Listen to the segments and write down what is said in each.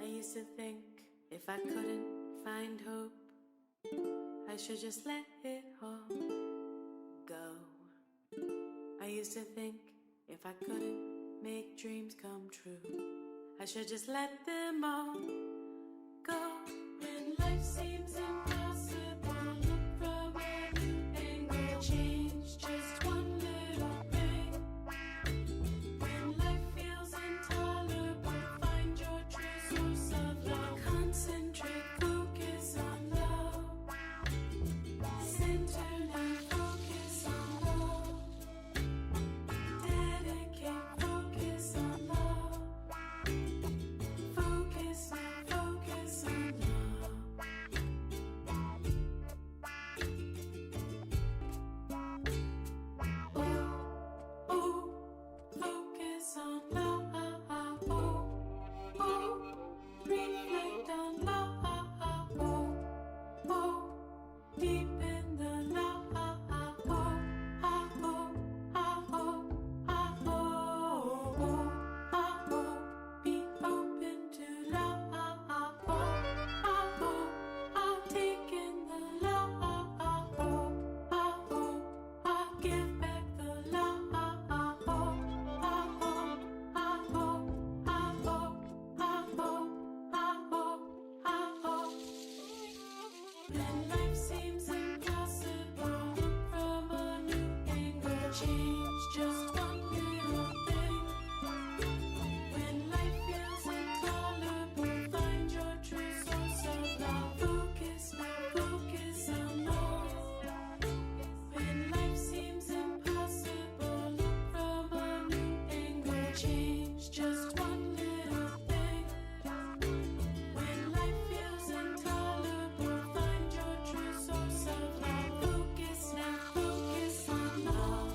I used to think if I couldn't find hope, I should just let it all go. I used to think if I couldn't make dreams come true, I should just let them all go. When life seems impossible, look from a new angle, change just one little thing. When life feels intolerable, find your true source of love. Concentrate, focus on love. Center now, focus on love. Dedicate, focus on love. Focus now, focus on love. Oh, oh, focus on love. Oh, oh, reflect on love. Oh, oh, deep in the love. Oh, oh, oh, oh, oh, oh, be open to love. Take in the love. Give back the love. When life seems impossible, look from a new angle, change just one little thing. When life feels intolerable, find your true source of love. Focus now, focus on love. When life seems impossible, look from a new angle, change just one little thing. When life feels intolerable, find your true source of love. Focus now, focus on love.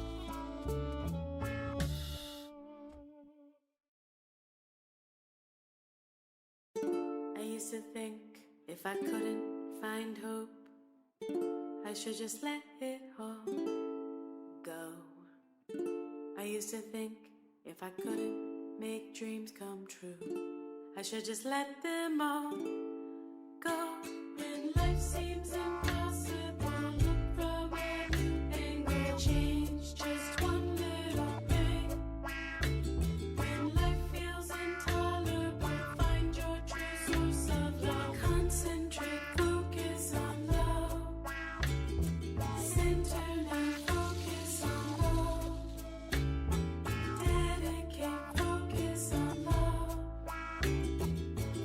I used to think if I couldn't find hope, I should just let it all go. I used to think if I couldn't make dreams come true, I should just let them all go. When life seems impossible, look from a new angle, change just one little thing. When life feels intolerable, find your true source of love. Concentrate, focus on love. Center now, focus on love. Dedicate, focus on love.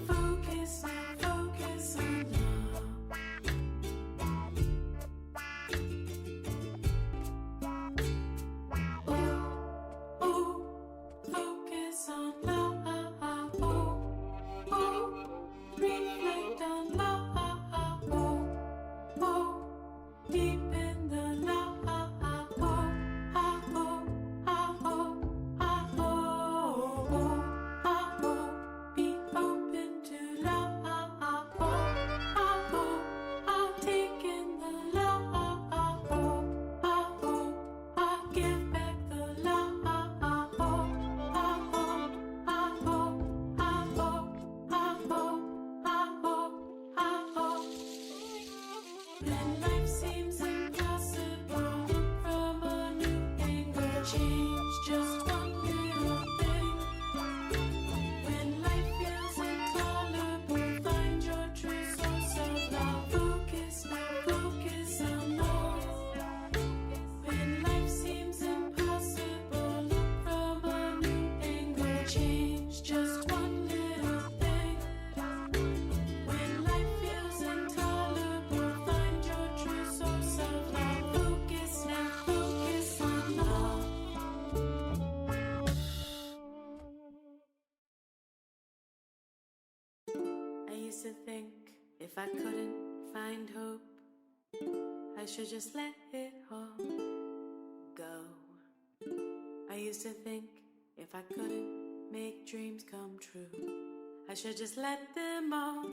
Focus now, focus on love. Oh, oh, focus on love. Oh, oh, reflect on love. Oh, oh, deep in the love. Oh, oh, oh, oh, be open to love. Take in the love. Give back the love. When life seems impossible, look from a new angle, change just one little thing. When life feels intolerable, find your true source of love. Focus now, focus on love. When life seems impossible, look from a new angle, change just one little thing. When life feels intolerable, find your true source of love. Focus now, focus on love. I used to think if I couldn't find hope, I should just let it all go. I used to think if I couldn't make dreams come true, I should just let them all